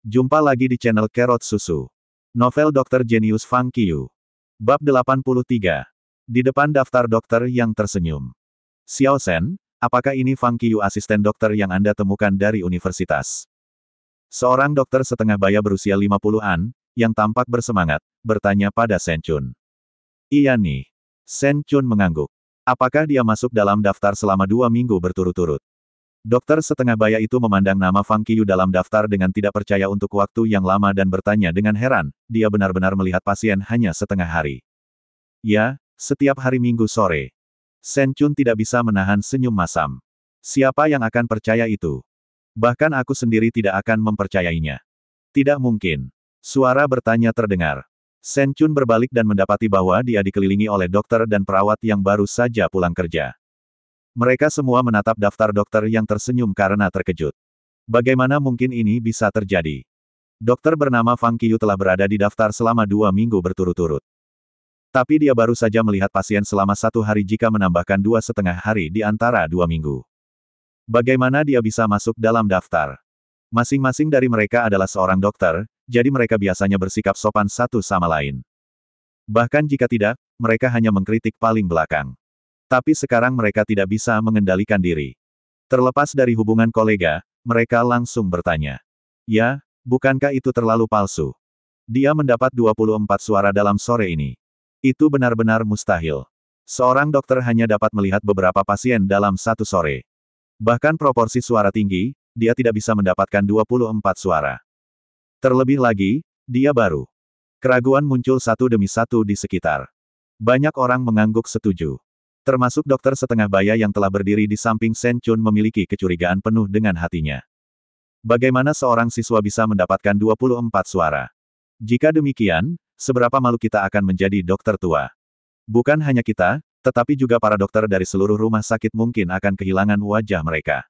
Jumpa lagi di channel Kerot Susu. Novel Dokter Jenius Fang Qiu. Bab 83. Di depan daftar dokter yang tersenyum. Xiao Shen, apakah ini Fang Qiu asisten dokter yang Anda temukan dari universitas? Seorang dokter setengah baya berusia 50-an, yang tampak bersemangat, bertanya pada Shen Chun. Iya nih. Shen Chun mengangguk. Apakah dia masuk dalam daftar selama 2 minggu berturut-turut? Dokter setengah baya itu memandang nama Fang Qiu dalam daftar dengan tidak percaya untuk waktu yang lama dan bertanya dengan heran, dia benar-benar melihat pasien hanya setengah hari. Ya, setiap hari Minggu sore. Shen Chun tidak bisa menahan senyum masam. Siapa yang akan percaya itu? Bahkan aku sendiri tidak akan mempercayainya. Tidak mungkin. Suara bertanya terdengar. Shen Chun berbalik dan mendapati bahwa dia dikelilingi oleh dokter dan perawat yang baru saja pulang kerja. Mereka semua menatap daftar dokter yang tersenyum karena terkejut. Bagaimana mungkin ini bisa terjadi? Dokter bernama Fang Qiu telah berada di daftar selama 2 minggu berturut-turut. Tapi dia baru saja melihat pasien selama 1 hari jika menambahkan 2,5 hari di antara 2 minggu. Bagaimana dia bisa masuk dalam daftar? Masing-masing dari mereka adalah seorang dokter, jadi mereka biasanya bersikap sopan satu sama lain. Bahkan jika tidak, mereka hanya mengkritik paling belakang. Tapi sekarang mereka tidak bisa mengendalikan diri. Terlepas dari hubungan kolega, mereka langsung bertanya. Ya, bukankah itu terlalu palsu? Dia mendapat 24 suara dalam sore ini. Itu benar-benar mustahil. Seorang dokter hanya dapat melihat beberapa pasien dalam satu sore. Bahkan proporsi suara tinggi, dia tidak bisa mendapatkan 24 suara. Terlebih lagi, dia baru. Keraguan muncul satu demi satu di sekitar. Banyak orang mengangguk setuju. Termasuk dokter setengah baya yang telah berdiri di samping Shen Chun memiliki kecurigaan penuh dengan hatinya. Bagaimana seorang siswa bisa mendapatkan 24 suara? Jika demikian, seberapa malu kita akan menjadi dokter tua? Bukan hanya kita, tetapi juga para dokter dari seluruh rumah sakit mungkin akan kehilangan wajah mereka.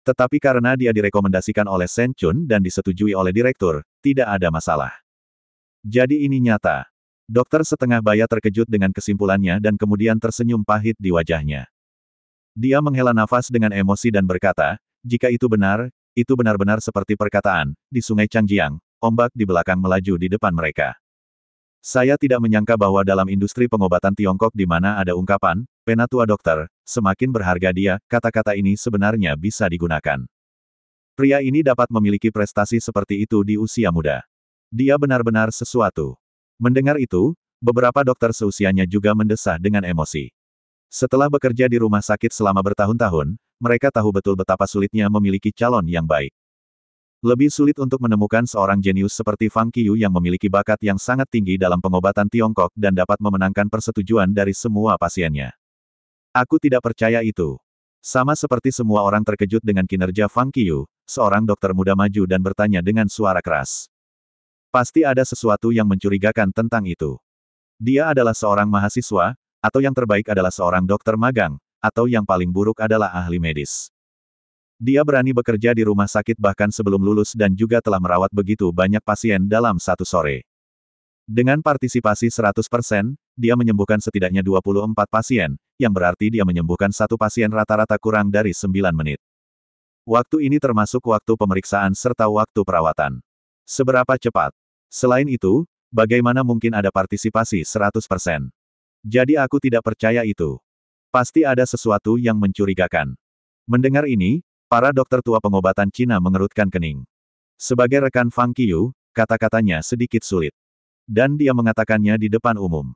Tetapi karena dia direkomendasikan oleh Shen Chun dan disetujui oleh direktur, tidak ada masalah. Jadi ini nyata. Dokter setengah baya terkejut dengan kesimpulannya dan kemudian tersenyum pahit di wajahnya. Dia menghela nafas dengan emosi dan berkata, jika itu benar-benar seperti perkataan, di Sungai Changjiang, ombak di belakang melaju di depan mereka. Saya tidak menyangka bahwa dalam industri pengobatan Tiongkok di mana ada ungkapan, penatua dokter, semakin berharga dia, kata-kata ini sebenarnya bisa digunakan. Pria ini dapat memiliki prestasi seperti itu di usia muda. Dia benar-benar sesuatu. Mendengar itu, beberapa dokter seusianya juga mendesah dengan emosi. Setelah bekerja di rumah sakit selama bertahun-tahun, mereka tahu betul betapa sulitnya memiliki calon yang baik. Lebih sulit untuk menemukan seorang jenius seperti Fang Qiu yang memiliki bakat yang sangat tinggi dalam pengobatan Tiongkok dan dapat memenangkan persetujuan dari semua pasiennya. Aku tidak percaya itu. Sama seperti semua orang terkejut dengan kinerja Fang Qiu, seorang dokter muda maju dan bertanya dengan suara keras. Pasti ada sesuatu yang mencurigakan tentang itu. Dia adalah seorang mahasiswa, atau yang terbaik adalah seorang dokter magang, atau yang paling buruk adalah ahli medis. Dia berani bekerja di rumah sakit bahkan sebelum lulus dan juga telah merawat begitu banyak pasien dalam satu sore. Dengan partisipasi 100%, dia menyembuhkan setidaknya 24 pasien, yang berarti dia menyembuhkan satu pasien rata-rata kurang dari 9 menit. Waktu ini termasuk waktu pemeriksaan serta waktu perawatan. Seberapa cepat? Selain itu, bagaimana mungkin ada partisipasi 100%? Jadi aku tidak percaya itu. Pasti ada sesuatu yang mencurigakan. Mendengar ini, para dokter tua pengobatan Cina mengerutkan kening. Sebagai rekan Fang Qiu, kata-katanya sedikit sulit. Dan dia mengatakannya di depan umum.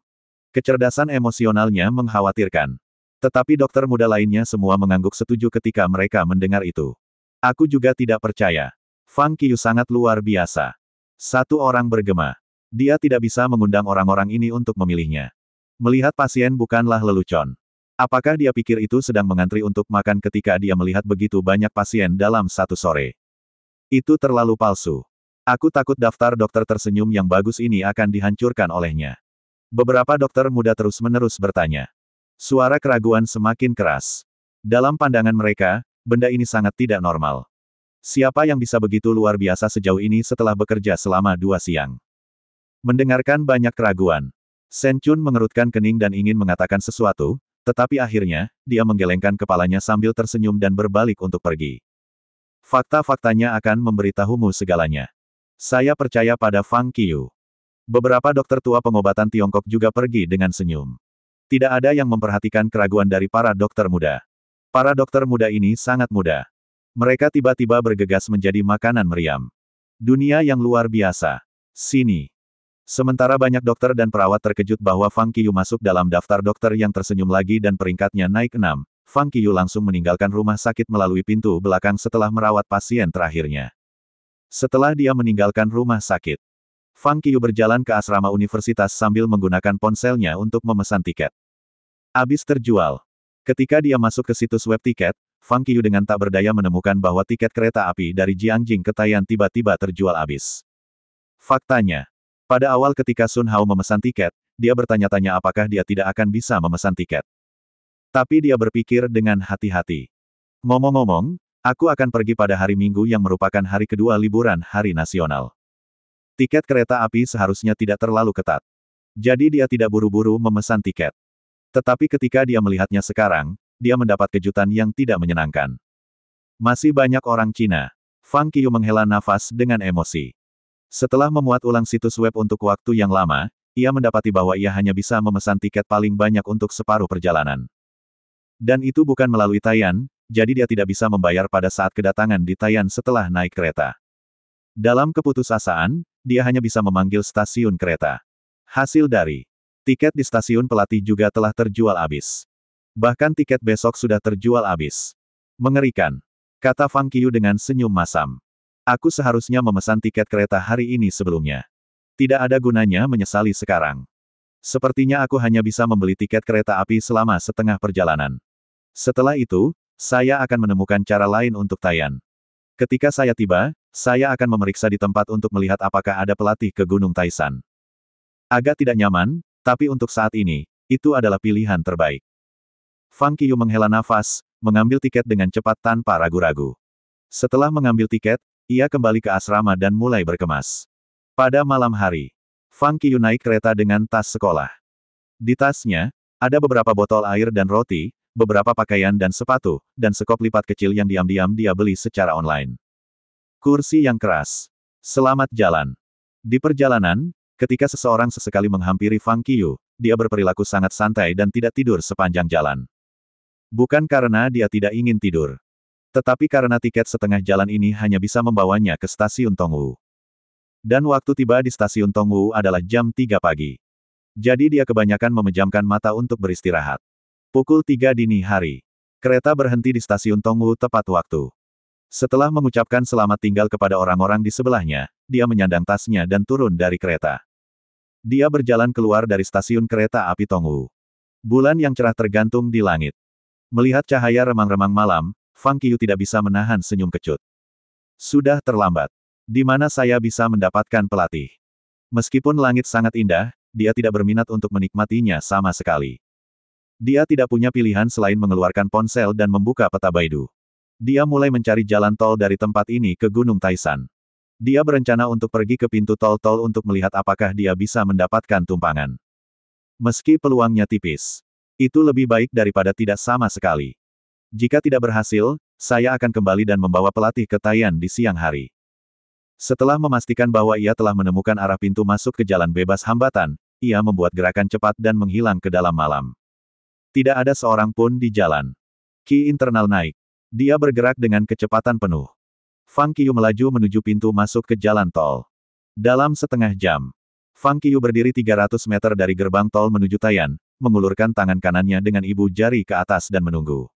Kecerdasan emosionalnya mengkhawatirkan. Tetapi dokter muda lainnya semua mengangguk setuju ketika mereka mendengar itu. Aku juga tidak percaya. Fang Qiu sangat luar biasa. Satu orang bergema. Dia tidak bisa mengundang orang-orang ini untuk memilihnya. Melihat pasien bukanlah lelucon. Apakah dia pikir itu sedang mengantri untuk makan ketika dia melihat begitu banyak pasien dalam satu sore? Itu terlalu palsu. Aku takut daftar dokter tersenyum yang bagus ini akan dihancurkan olehnya. Beberapa dokter muda terus-menerus bertanya. Suara keraguan semakin keras. Dalam pandangan mereka, benda ini sangat tidak normal. Siapa yang bisa begitu luar biasa sejauh ini setelah bekerja selama 2 siang? Mendengarkan banyak keraguan. Shen Chun mengerutkan kening dan ingin mengatakan sesuatu, tetapi akhirnya, dia menggelengkan kepalanya sambil tersenyum dan berbalik untuk pergi. Fakta-faktanya akan memberitahumu segalanya. Saya percaya pada Fang Qiu. Beberapa dokter tua pengobatan Tiongkok juga pergi dengan senyum. Tidak ada yang memperhatikan keraguan dari para dokter muda. Para dokter muda ini sangat muda. Mereka tiba-tiba bergegas menjadi makanan meriam. Dunia yang luar biasa. Sini. Sementara banyak dokter dan perawat terkejut bahwa Fang Qiu masuk dalam daftar dokter yang tersenyum lagi dan peringkatnya naik 6, Fang Qiu langsung meninggalkan rumah sakit melalui pintu belakang setelah merawat pasien terakhirnya. Setelah dia meninggalkan rumah sakit, Fang Qiu berjalan ke asrama universitas sambil menggunakan ponselnya untuk memesan tiket. Abis terjual. Ketika dia masuk ke situs web tiket, Fang Qiu dengan tak berdaya menemukan bahwa tiket kereta api dari Jiangjing ke Taiyuan tiba-tiba terjual habis. Faktanya, pada awal ketika Sun Hao memesan tiket, dia bertanya-tanya apakah dia tidak akan bisa memesan tiket. Tapi dia berpikir dengan hati-hati. Ngomong-ngomong, aku akan pergi pada hari Minggu yang merupakan hari kedua liburan hari nasional. Tiket kereta api seharusnya tidak terlalu ketat. Jadi dia tidak buru-buru memesan tiket. Tetapi ketika dia melihatnya sekarang, dia mendapat kejutan yang tidak menyenangkan. Masih banyak orang Cina. Fang Qiu menghela nafas dengan emosi. Setelah memuat ulang situs web untuk waktu yang lama, ia mendapati bahwa ia hanya bisa memesan tiket paling banyak untuk separuh perjalanan. Dan itu bukan melalui Taiyuan, jadi dia tidak bisa membayar pada saat kedatangan di Taiyuan setelah naik kereta. Dalam keputusasaan, dia hanya bisa memanggil stasiun kereta. Hasil dari tiket di stasiun pelatih juga telah terjual habis. Bahkan tiket besok sudah terjual habis. Mengerikan, kata Fang Qiu dengan senyum masam. Aku seharusnya memesan tiket kereta hari ini sebelumnya. Tidak ada gunanya menyesali sekarang. Sepertinya aku hanya bisa membeli tiket kereta api selama setengah perjalanan. Setelah itu, saya akan menemukan cara lain untuk Taiyuan. Ketika saya tiba, saya akan memeriksa di tempat untuk melihat apakah ada pelatih ke Gunung Taishan. Agak tidak nyaman, tapi untuk saat ini, itu adalah pilihan terbaik. Fang Qiu menghela nafas, mengambil tiket dengan cepat tanpa ragu-ragu. Setelah mengambil tiket, ia kembali ke asrama dan mulai berkemas. Pada malam hari, Fang Qiu naik kereta dengan tas sekolah. Di tasnya, ada beberapa botol air dan roti, beberapa pakaian dan sepatu, dan sekop lipat kecil yang diam-diam dia beli secara online. Kursi yang keras. Selamat jalan. Di perjalanan, ketika seseorang sesekali menghampiri Fang Qiu, dia berperilaku sangat santai dan tidak tidur sepanjang jalan. Bukan karena dia tidak ingin tidur. Tetapi karena tiket setengah jalan ini hanya bisa membawanya ke stasiun Tongwu. Dan waktu tiba di stasiun Tongwu adalah jam 3 pagi. Jadi dia kebanyakan memejamkan mata untuk beristirahat. Pukul 3 dini hari. Kereta berhenti di stasiun Tongwu tepat waktu. Setelah mengucapkan selamat tinggal kepada orang-orang di sebelahnya, dia menyandang tasnya dan turun dari kereta. Dia berjalan keluar dari stasiun kereta api Tongwu. Bulan yang cerah tergantung di langit. Melihat cahaya remang-remang malam, Fang Qiu tidak bisa menahan senyum kecut. Sudah terlambat. Di mana saya bisa mendapatkan pelatih? Meskipun langit sangat indah, dia tidak berminat untuk menikmatinya sama sekali. Dia tidak punya pilihan selain mengeluarkan ponsel dan membuka peta Baidu. Dia mulai mencari jalan tol dari tempat ini ke Gunung Taishan. Dia berencana untuk pergi ke pintu tol-tol untuk melihat apakah dia bisa mendapatkan tumpangan. Meski peluangnya tipis, itu lebih baik daripada tidak sama sekali. Jika tidak berhasil, saya akan kembali dan membawa pelatih ke Taiyuan di siang hari. Setelah memastikan bahwa ia telah menemukan arah pintu masuk ke jalan bebas hambatan, ia membuat gerakan cepat dan menghilang ke dalam malam. Tidak ada seorang pun di jalan. Ki internal naik. Dia bergerak dengan kecepatan penuh. Fang Qiu melaju menuju pintu masuk ke jalan tol. Dalam setengah jam, Fang Qiu berdiri 300 meter dari gerbang tol menuju Taiyuan, mengulurkan tangan kanannya dengan ibu jari ke atas dan menunggu.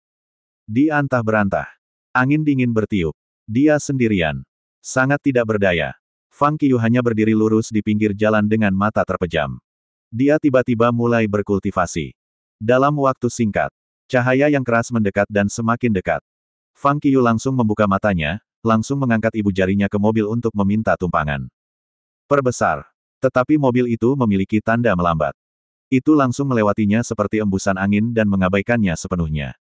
Di antah-berantah. Angin dingin bertiup. Dia sendirian. Sangat tidak berdaya. Fang Qiu hanya berdiri lurus di pinggir jalan dengan mata terpejam. Dia tiba-tiba mulai berkultivasi. Dalam waktu singkat, cahaya yang keras mendekat dan semakin dekat. Fang Qiu langsung membuka matanya, langsung mengangkat ibu jarinya ke mobil untuk meminta tumpangan. Perbesar. Tetapi mobil itu memiliki tanda melambat. Itu langsung melewatinya seperti embusan angin dan mengabaikannya sepenuhnya.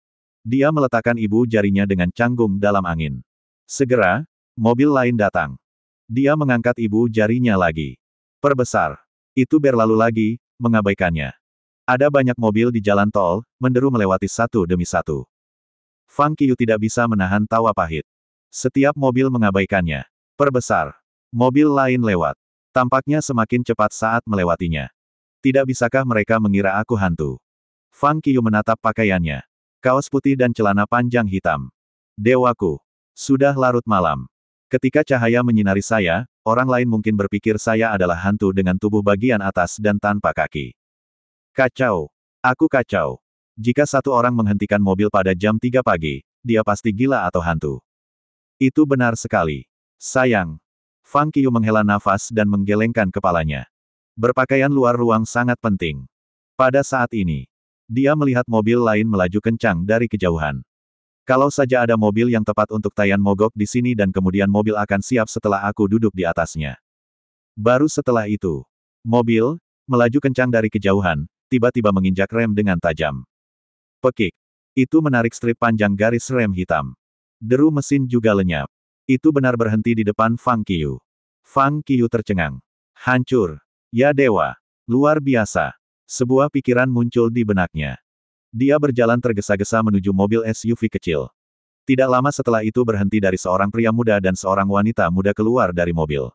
Dia meletakkan ibu jarinya dengan canggung dalam angin. Segera, mobil lain datang. Dia mengangkat ibu jarinya lagi. Perbesar. Itu berlalu lagi, mengabaikannya. Ada banyak mobil di jalan tol, menderu melewati satu demi satu. Fang Qiu tidak bisa menahan tawa pahit. Setiap mobil mengabaikannya. Perbesar. Mobil lain lewat. Tampaknya semakin cepat saat melewatinya. Tidak bisakah mereka mengira aku hantu? Fang Qiu menatap pakaiannya. Kaos putih dan celana panjang hitam. Dewaku. Sudah larut malam. Ketika cahaya menyinari saya, orang lain mungkin berpikir saya adalah hantu dengan tubuh bagian atas dan tanpa kaki. Kacau. Aku kacau. Jika satu orang menghentikan mobil pada jam 3 pagi, dia pasti gila atau hantu. Itu benar sekali. Sayang. Fang Qiu menghela nafas dan menggelengkan kepalanya. Berpakaian luar ruang sangat penting. Pada saat ini, dia melihat mobil lain melaju kencang dari kejauhan. Kalau saja ada mobil yang tepat untuk Taian mogok di sini dan kemudian mobil akan siap setelah aku duduk di atasnya. Baru setelah itu, mobil melaju kencang dari kejauhan, tiba-tiba menginjak rem dengan tajam. Pekik. Itu menarik strip panjang garis rem hitam. Deru mesin juga lenyap. Itu benar berhenti di depan Fang Qiu. Fang Qiu tercengang. Hancur. Ya dewa. Luar biasa. Sebuah pikiran muncul di benaknya. Dia berjalan tergesa-gesa menuju mobil SUV kecil. Tidak lama setelah itu berhenti dari seorang pria muda dan seorang wanita muda keluar dari mobil.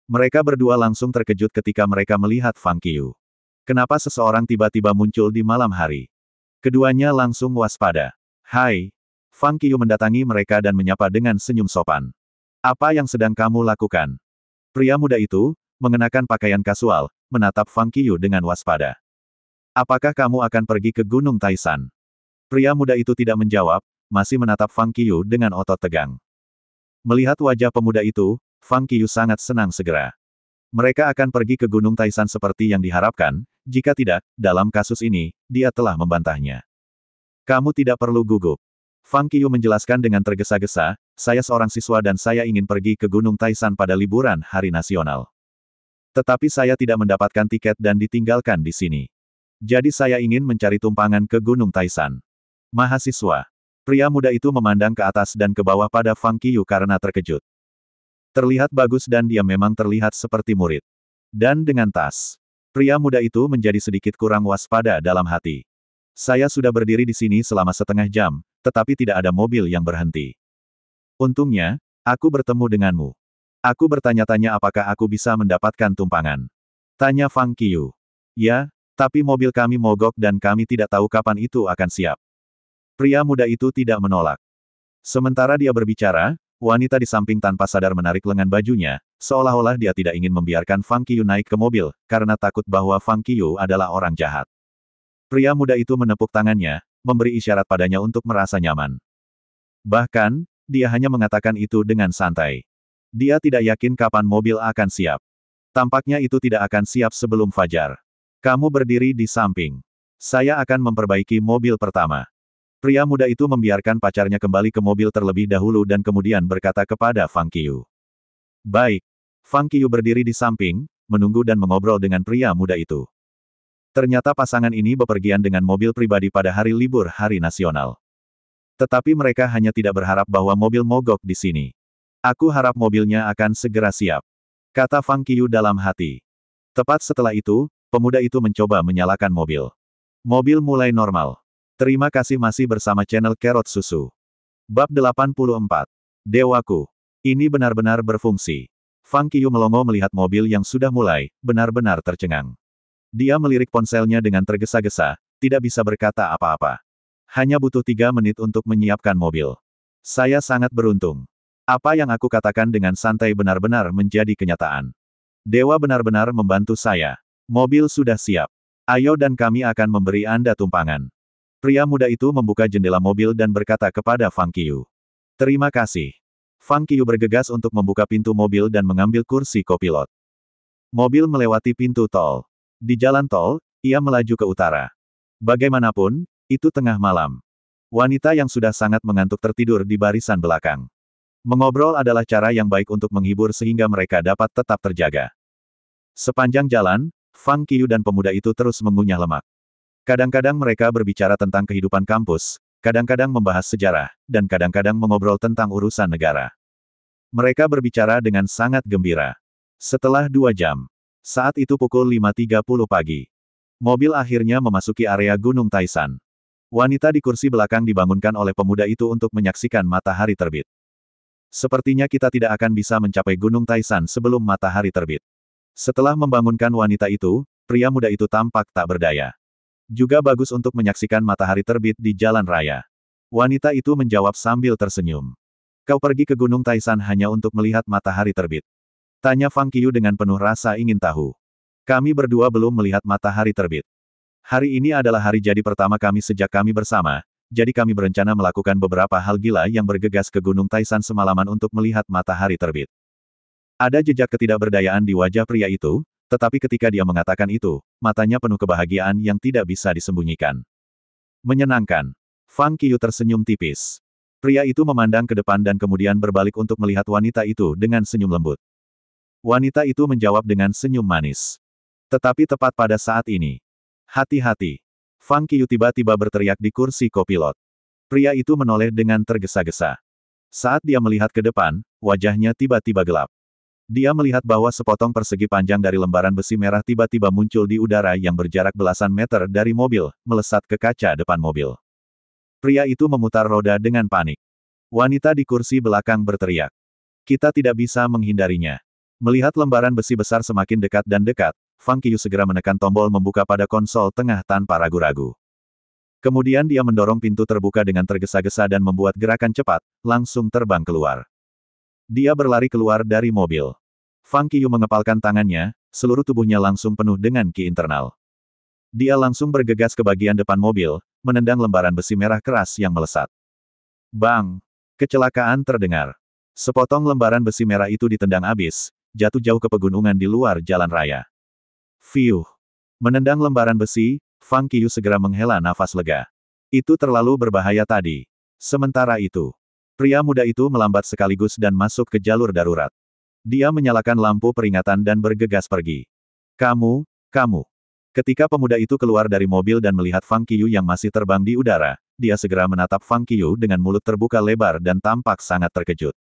Mereka berdua langsung terkejut ketika mereka melihat Fang Qiu. Kenapa seseorang tiba-tiba muncul di malam hari? Keduanya langsung waspada. Hai. Fang Qiu mendatangi mereka dan menyapa dengan senyum sopan. Apa yang sedang kamu lakukan? Pria muda itu, mengenakan pakaian kasual, menatap Fang Qiu dengan waspada. Apakah kamu akan pergi ke Gunung Taisan? Pria muda itu tidak menjawab, masih menatap Fang Qiu dengan otot tegang. Melihat wajah pemuda itu, Fang Qiu sangat senang segera. Mereka akan pergi ke Gunung Taisan seperti yang diharapkan, jika tidak, dalam kasus ini, dia telah membantahnya. Kamu tidak perlu gugup. Fang Qiu menjelaskan dengan tergesa-gesa, saya seorang siswa dan saya ingin pergi ke Gunung Taisan pada liburan Hari Nasional. Tetapi saya tidak mendapatkan tiket dan ditinggalkan di sini. Jadi saya ingin mencari tumpangan ke Gunung Taisan. Mahasiswa. Pria muda itu memandang ke atas dan ke bawah pada Fang Qiu karena terkejut. Terlihat bagus dan dia memang terlihat seperti murid. Dan dengan tas. Pria muda itu menjadi sedikit kurang waspada dalam hati. Saya sudah berdiri di sini selama setengah jam, tetapi tidak ada mobil yang berhenti. Untungnya, aku bertemu denganmu. Aku bertanya-tanya apakah aku bisa mendapatkan tumpangan. Tanya Fang Qiu. Ya, tapi mobil kami mogok dan kami tidak tahu kapan itu akan siap. Pria muda itu tidak menolak. Sementara dia berbicara, wanita di samping tanpa sadar menarik lengan bajunya, seolah-olah dia tidak ingin membiarkan Fang Qiu naik ke mobil, karena takut bahwa Fang Qiu adalah orang jahat. Pria muda itu menepuk tangannya, memberi isyarat padanya untuk merasa nyaman. Bahkan, dia hanya mengatakan itu dengan santai. Dia tidak yakin kapan mobil akan siap. Tampaknya itu tidak akan siap sebelum fajar. Kamu berdiri di samping. Saya akan memperbaiki mobil pertama. Pria muda itu membiarkan pacarnya kembali ke mobil terlebih dahulu dan kemudian berkata kepada Fang Qiu. Baik. Fang Qiu berdiri di samping, menunggu dan mengobrol dengan pria muda itu. Ternyata pasangan ini bepergian dengan mobil pribadi pada hari libur Hari Nasional. Tetapi mereka hanya tidak berharap bahwa mobil mogok di sini. Aku harap mobilnya akan segera siap. Kata Fang Qiu dalam hati. Tepat setelah itu, pemuda itu mencoba menyalakan mobil. Mobil mulai normal. Terima kasih masih bersama channel Carrot Susu. Bab 84. Dewaku. Ini benar-benar berfungsi. Fang Qiu melongo melihat mobil yang sudah mulai, benar-benar tercengang. Dia melirik ponselnya dengan tergesa-gesa, tidak bisa berkata apa-apa. Hanya butuh 3 menit untuk menyiapkan mobil. Saya sangat beruntung. Apa yang aku katakan dengan santai benar-benar menjadi kenyataan. Dewa benar-benar membantu saya. Mobil sudah siap. Ayo dan kami akan memberi Anda tumpangan. Pria muda itu membuka jendela mobil dan berkata kepada Fang Qiu. Terima kasih. Fang Qiu bergegas untuk membuka pintu mobil dan mengambil kursi kopilot. Mobil melewati pintu tol. Di jalan tol, ia melaju ke utara. Bagaimanapun, itu tengah malam. Wanita yang sudah sangat mengantuk tertidur di barisan belakang. Mengobrol adalah cara yang baik untuk menghibur sehingga mereka dapat tetap terjaga. Sepanjang jalan, Fang Qiu dan pemuda itu terus mengunyah lemak. Kadang-kadang mereka berbicara tentang kehidupan kampus, kadang-kadang membahas sejarah, dan kadang-kadang mengobrol tentang urusan negara. Mereka berbicara dengan sangat gembira. Setelah 2 jam, saat itu pukul 5.30 pagi. Mobil akhirnya memasuki area Gunung Taisan. Wanita di kursi belakang dibangunkan oleh pemuda itu untuk menyaksikan matahari terbit. Sepertinya kita tidak akan bisa mencapai Gunung Taisan sebelum matahari terbit. Setelah membangunkan wanita itu, pria muda itu tampak tak berdaya. Juga bagus untuk menyaksikan matahari terbit di jalan raya. Wanita itu menjawab sambil tersenyum. Kau pergi ke Gunung Taisan hanya untuk melihat matahari terbit? Tanya Fang Qiu dengan penuh rasa ingin tahu. Kami berdua belum melihat matahari terbit. Hari ini adalah hari jadi pertama kami sejak kami bersama, jadi kami berencana melakukan beberapa hal gila yang bergegas ke Gunung Taisan semalaman untuk melihat matahari terbit. Ada jejak ketidakberdayaan di wajah pria itu, tetapi ketika dia mengatakan itu, matanya penuh kebahagiaan yang tidak bisa disembunyikan. Menyenangkan. Fang Qiu tersenyum tipis. Pria itu memandang ke depan dan kemudian berbalik untuk melihat wanita itu dengan senyum lembut. Wanita itu menjawab dengan senyum manis. Tetapi tepat pada saat ini. Hati-hati. Fang Qiu tiba-tiba berteriak di kursi kopilot. Pria itu menoleh dengan tergesa-gesa. Saat dia melihat ke depan, wajahnya tiba-tiba gelap. Dia melihat bahwa sepotong persegi panjang dari lembaran besi merah tiba-tiba muncul di udara yang berjarak belasan meter dari mobil, melesat ke kaca depan mobil. Pria itu memutar roda dengan panik. Wanita di kursi belakang berteriak. Kita tidak bisa menghindarinya. Melihat lembaran besi besar semakin dekat dan dekat, Fang Qiu segera menekan tombol membuka pada konsol tengah tanpa ragu-ragu. Kemudian dia mendorong pintu terbuka dengan tergesa-gesa dan membuat gerakan cepat, langsung terbang keluar. Dia berlari keluar dari mobil. Fang Qiu mengepalkan tangannya, seluruh tubuhnya langsung penuh dengan ki internal. Dia langsung bergegas ke bagian depan mobil, menendang lembaran besi merah keras yang melesat. Bang! Kecelakaan terdengar. Sepotong lembaran besi merah itu ditendang abis, jatuh jauh ke pegunungan di luar jalan raya. Fiuh! Menendang lembaran besi, Fang Qiu segera menghela nafas lega. Itu terlalu berbahaya tadi. Sementara itu, pria muda itu melambat sekaligus dan masuk ke jalur darurat. Dia menyalakan lampu peringatan dan bergegas pergi. Kamu. Ketika pemuda itu keluar dari mobil dan melihat Fang Qiu yang masih terbang di udara, dia segera menatap Fang Qiu dengan mulut terbuka lebar dan tampak sangat terkejut.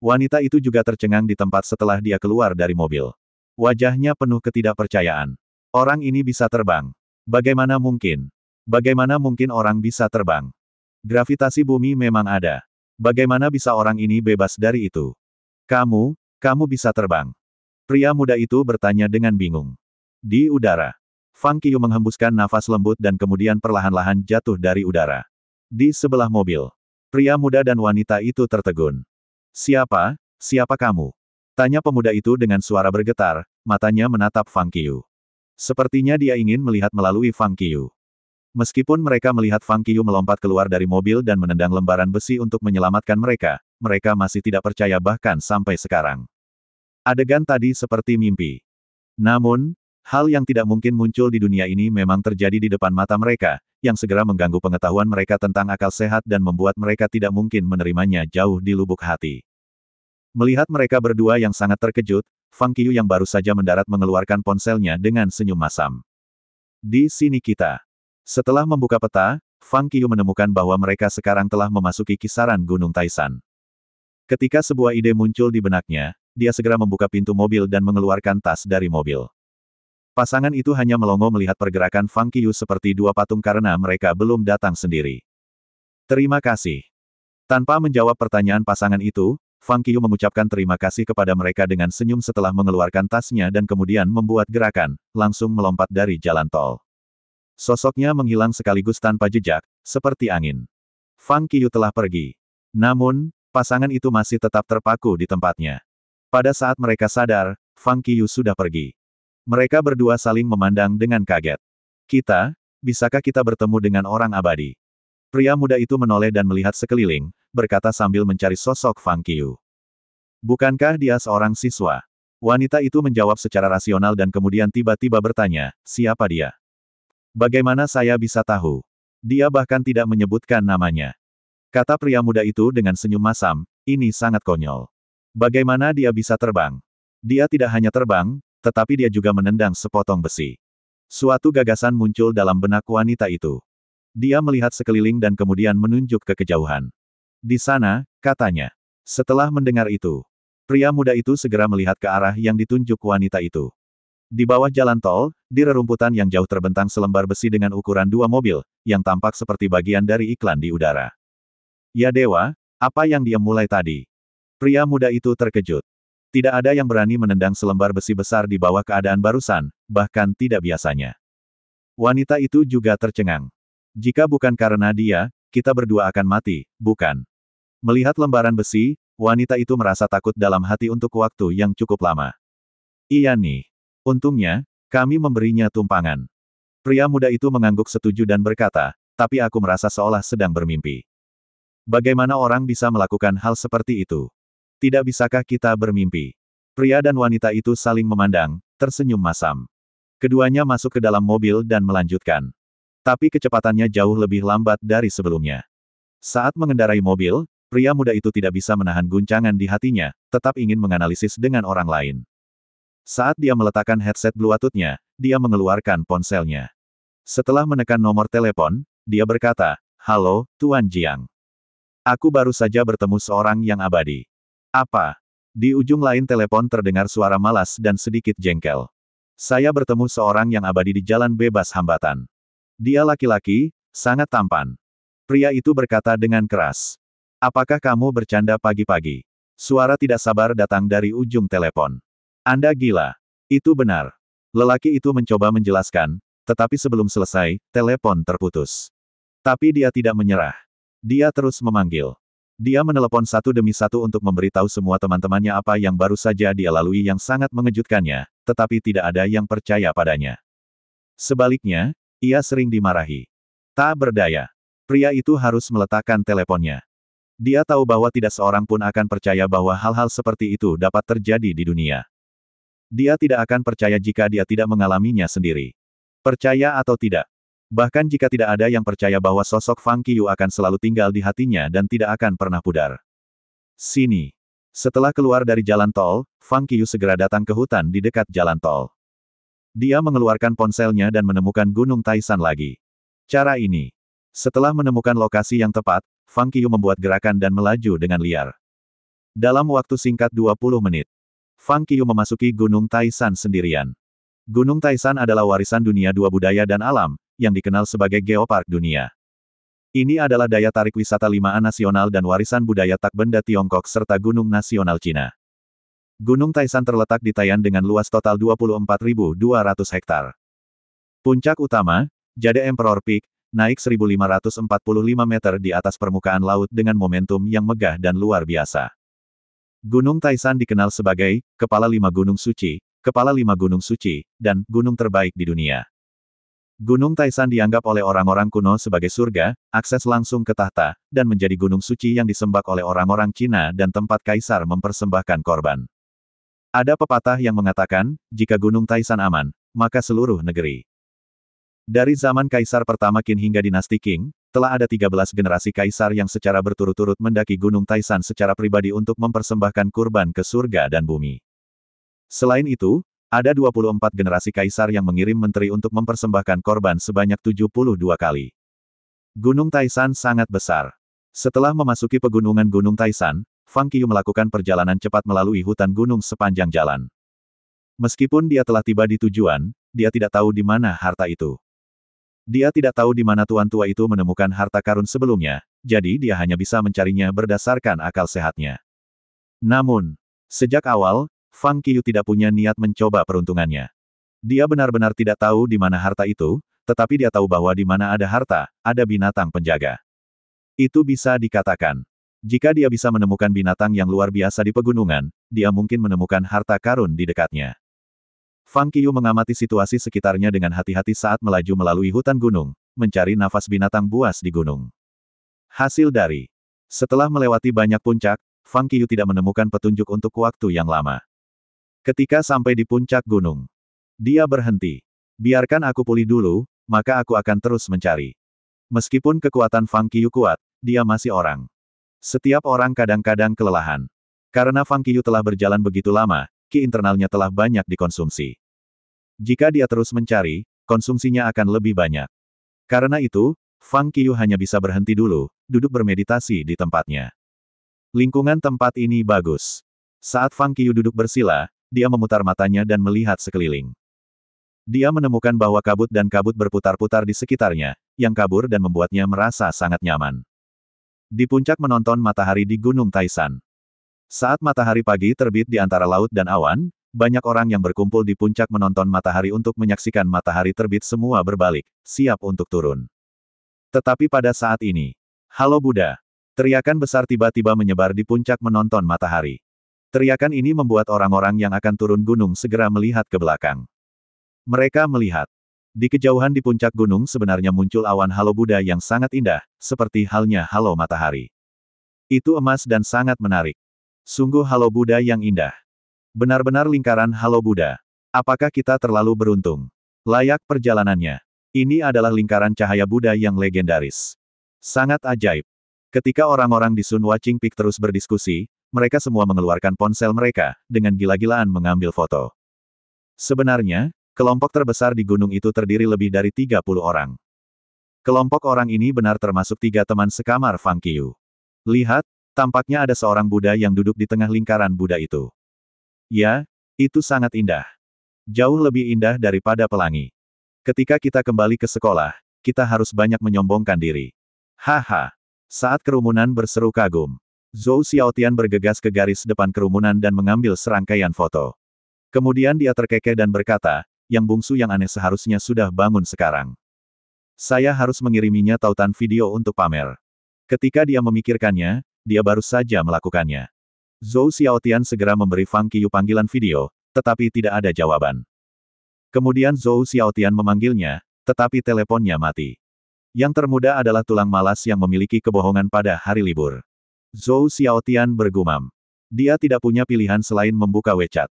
Wanita itu juga tercengang di tempat setelah dia keluar dari mobil. Wajahnya penuh ketidakpercayaan. Orang ini bisa terbang. Bagaimana mungkin? Bagaimana mungkin orang bisa terbang? Gravitasi bumi memang ada. Bagaimana bisa orang ini bebas dari itu? Kamu bisa terbang. Pria muda itu bertanya dengan bingung. Di udara. Fang Qiu menghembuskan nafas lembut dan kemudian perlahan-lahan jatuh dari udara. Di sebelah mobil. Pria muda dan wanita itu tertegun. Siapa kamu? Tanya pemuda itu dengan suara bergetar, matanya menatap Fang Qiu. Sepertinya dia ingin melihat melalui Fang Qiu. Meskipun mereka melihat Fang Qiu melompat keluar dari mobil dan menendang lembaran besi untuk menyelamatkan mereka, mereka masih tidak percaya bahkan sampai sekarang. Adegan tadi seperti mimpi. Namun, hal yang tidak mungkin muncul di dunia ini memang terjadi di depan mata mereka, yang segera mengganggu pengetahuan mereka tentang akal sehat dan membuat mereka tidak mungkin menerimanya jauh di lubuk hati. Melihat mereka berdua yang sangat terkejut, Fang Qiu yang baru saja mendarat mengeluarkan ponselnya dengan senyum masam. Di sini kita. Setelah membuka peta, Fang Qiu menemukan bahwa mereka sekarang telah memasuki kisaran Gunung Taisan. Ketika sebuah ide muncul di benaknya, dia segera membuka pintu mobil dan mengeluarkan tas dari mobil. Pasangan itu hanya melongo melihat pergerakan Fang Qiu seperti dua patung karena mereka belum datang sendiri. Terima kasih. Tanpa menjawab pertanyaan pasangan itu, Fang Qiu mengucapkan terima kasih kepada mereka dengan senyum setelah mengeluarkan tasnya dan kemudian membuat gerakan, langsung melompat dari jalan tol. Sosoknya menghilang sekaligus tanpa jejak, seperti angin. Fang Qiu telah pergi. Namun, pasangan itu masih tetap terpaku di tempatnya. Pada saat mereka sadar, Fang Qiu sudah pergi. Mereka berdua saling memandang dengan kaget. Bisakah kita bertemu dengan orang abadi? Pria muda itu menoleh dan melihat sekeliling, berkata sambil mencari sosok Fang Qiu. Bukankah dia seorang siswa? Wanita itu menjawab secara rasional dan kemudian tiba-tiba bertanya, siapa dia? Bagaimana saya bisa tahu? Dia bahkan tidak menyebutkan namanya. Kata pria muda itu dengan senyum masam, ini sangat konyol. Bagaimana dia bisa terbang? Dia tidak hanya terbang, tetapi dia juga menendang sepotong besi. Suatu gagasan muncul dalam benak wanita itu. Dia melihat sekeliling dan kemudian menunjuk ke kejauhan. Di sana, katanya. Setelah mendengar itu, pria muda itu segera melihat ke arah yang ditunjuk wanita itu. Di bawah jalan tol, di rerumputan yang jauh terbentang selembar besi dengan ukuran 2 mobil, yang tampak seperti bagian dari iklan di udara. Ya dewa, apa yang dia mulai tadi? Pria muda itu terkejut. Tidak ada yang berani menendang selembar besi besar di bawah keadaan barusan, bahkan tidak biasanya. Wanita itu juga tercengang. Jika bukan karena dia, kita berdua akan mati, bukan? Melihat lembaran besi, wanita itu merasa takut dalam hati untuk waktu yang cukup lama. Iya nih. Untungnya, kami memberinya tumpangan. Pria muda itu mengangguk setuju dan berkata, tapi aku merasa seolah sedang bermimpi. Bagaimana orang bisa melakukan hal seperti itu? Tidak bisakah kita bermimpi? Pria dan wanita itu saling memandang, tersenyum masam. Keduanya masuk ke dalam mobil dan melanjutkan. Tapi kecepatannya jauh lebih lambat dari sebelumnya. Saat mengendarai mobil, pria muda itu tidak bisa menahan guncangan di hatinya, tetap ingin menganalisis dengan orang lain. Saat dia meletakkan headset Bluetooth-nya, dia mengeluarkan ponselnya. Setelah menekan nomor telepon, dia berkata, "Halo, Tuan Jiang. Aku baru saja bertemu seorang yang abadi." "Apa?" Di ujung lain telepon terdengar suara malas dan sedikit jengkel. "Saya bertemu seorang yang abadi di jalan bebas hambatan. Dia laki-laki, sangat tampan." Pria itu berkata dengan keras. "Apakah kamu bercanda pagi-pagi?" Suara tidak sabar datang dari ujung telepon. "Anda gila." "Itu benar." Lelaki itu mencoba menjelaskan, tetapi sebelum selesai, telepon terputus. Tapi dia tidak menyerah. Dia terus memanggil. Dia menelepon satu demi satu untuk memberitahu semua teman-temannya apa yang baru saja dia lalui yang sangat mengejutkannya, tetapi tidak ada yang percaya padanya. Sebaliknya, ia sering dimarahi. Tak berdaya. Pria itu harus meletakkan teleponnya. Dia tahu bahwa tidak seorang pun akan percaya bahwa hal-hal seperti itu dapat terjadi di dunia. Dia tidak akan percaya jika dia tidak mengalaminya sendiri. Percaya atau tidak. Bahkan jika tidak ada yang percaya bahwa sosok Fang Qiyu akan selalu tinggal di hatinya dan tidak akan pernah pudar. Sini. Setelah keluar dari jalan tol, Fang Qiyu segera datang ke hutan di dekat jalan tol. Dia mengeluarkan ponselnya dan menemukan Gunung Taisan lagi. Cara ini. Setelah menemukan lokasi yang tepat, Fang Qiyu membuat gerakan dan melaju dengan liar. Dalam waktu singkat 20 menit, Fang Qiyu memasuki Gunung Taisan sendirian. Gunung Taisan adalah warisan dunia dua budaya dan alam, yang dikenal sebagai Geopark Dunia. Ini adalah daya tarik wisata 5A nasional dan warisan budaya tak benda Tiongkok serta Gunung Nasional Cina. Gunung Taisan terletak di Taiyan dengan luas total 24.200 hektar. Puncak utama, Jade Emperor Peak, naik 1.545 meter di atas permukaan laut dengan momentum yang megah dan luar biasa. Gunung Taisan dikenal sebagai Kepala 5 Gunung Suci, Kepala 5 Gunung Suci, dan Gunung terbaik di dunia. Gunung Taisan dianggap oleh orang-orang kuno sebagai surga, akses langsung ke tahta, dan menjadi gunung suci yang disembah oleh orang-orang Cina dan tempat kaisar mempersembahkan korban. Ada pepatah yang mengatakan, jika Gunung Taisan aman, maka seluruh negeri. Dari zaman Kaisar pertama Qin hingga dinasti Qing, telah ada 13 generasi kaisar yang secara berturut-turut mendaki Gunung Taisan secara pribadi untuk mempersembahkan kurban ke surga dan bumi. Selain itu, ada 24 generasi kaisar yang mengirim menteri untuk mempersembahkan korban sebanyak 72 kali. Gunung Taisan sangat besar. Setelah memasuki pegunungan Gunung Taisan, Fang Qiyu melakukan perjalanan cepat melalui hutan gunung sepanjang jalan. Meskipun dia telah tiba di tujuan, dia tidak tahu di mana harta itu. Dia tidak tahu di mana tuan tua itu menemukan harta karun sebelumnya, jadi dia hanya bisa mencarinya berdasarkan akal sehatnya. Namun, sejak awal, Fang Qiyu tidak punya niat mencoba peruntungannya. Dia benar-benar tidak tahu di mana harta itu, tetapi dia tahu bahwa di mana ada harta, ada binatang penjaga. Itu bisa dikatakan. Jika dia bisa menemukan binatang yang luar biasa di pegunungan, dia mungkin menemukan harta karun di dekatnya. Fang Qiyu mengamati situasi sekitarnya dengan hati-hati saat melaju melalui hutan gunung, mencari nafas binatang buas di gunung. Hasil dari. Setelah melewati banyak puncak, Fang Qiyu tidak menemukan petunjuk untuk waktu yang lama. Ketika sampai di puncak gunung, dia berhenti. Biarkan aku pulih dulu, maka aku akan terus mencari. Meskipun kekuatan Fang Qiyu kuat, dia masih orang. Setiap orang kadang-kadang kelelahan. Karena Fang Qiyu telah berjalan begitu lama, ki internalnya telah banyak dikonsumsi. Jika dia terus mencari, konsumsinya akan lebih banyak. Karena itu, Fang Qiyu hanya bisa berhenti dulu, duduk bermeditasi di tempatnya. Lingkungan tempat ini bagus. Saat Fang Qiyu duduk bersila, dia memutar matanya dan melihat sekeliling. Dia menemukan bahwa kabut dan kabut berputar-putar di sekitarnya, yang kabur dan membuatnya merasa sangat nyaman. Di puncak menonton matahari di Gunung Taisan. Saat matahari pagi terbit di antara laut dan awan, banyak orang yang berkumpul di puncak menonton matahari untuk menyaksikan matahari terbit semua berbalik, siap untuk turun. Tetapi pada saat ini, "Halo Buddha!" Teriakan besar tiba-tiba menyebar di puncak menonton matahari. Teriakan ini membuat orang-orang yang akan turun gunung segera melihat ke belakang. Mereka melihat. Di kejauhan di puncak gunung sebenarnya muncul awan halo Buddha yang sangat indah, seperti halnya halo matahari. Itu emas dan sangat menarik. Sungguh halo Buddha yang indah. Benar-benar lingkaran halo Buddha. Apakah kita terlalu beruntung? Layak perjalanannya. Ini adalah lingkaran cahaya Buddha yang legendaris. Sangat ajaib. Ketika orang-orang di Sun Watching Peak terus berdiskusi, mereka semua mengeluarkan ponsel mereka, dengan gila-gilaan mengambil foto. Sebenarnya, kelompok terbesar di gunung itu terdiri lebih dari 30 orang. Kelompok orang ini benar termasuk 3 teman sekamar Fang Qiu. Lihat, tampaknya ada seorang Buddha yang duduk di tengah lingkaran Buddha itu. Ya, itu sangat indah. Jauh lebih indah daripada pelangi. Ketika kita kembali ke sekolah, kita harus banyak menyombongkan diri. Haha. Saat kerumunan berseru kagum, Zhou Xiaotian bergegas ke garis depan kerumunan dan mengambil serangkaian foto. Kemudian dia terkekeh dan berkata, "Yang bungsu yang aneh seharusnya sudah bangun sekarang. Saya harus mengiriminya tautan video untuk pamer." Ketika dia memikirkannya, dia baru saja melakukannya. Zhou Xiaotian segera memberi Fang Qiu panggilan video, tetapi tidak ada jawaban. Kemudian Zhou Xiaotian memanggilnya, tetapi teleponnya mati. Yang termuda adalah tulang malas yang memiliki kebohongan pada hari libur. Zhou Xiaotian bergumam. Dia tidak punya pilihan selain membuka WeChat.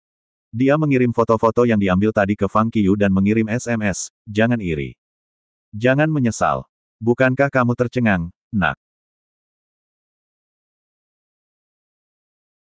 Dia mengirim foto-foto yang diambil tadi ke Fang Qiu dan mengirim SMS, "Jangan iri. Jangan menyesal. Bukankah kamu tercengang, nak?"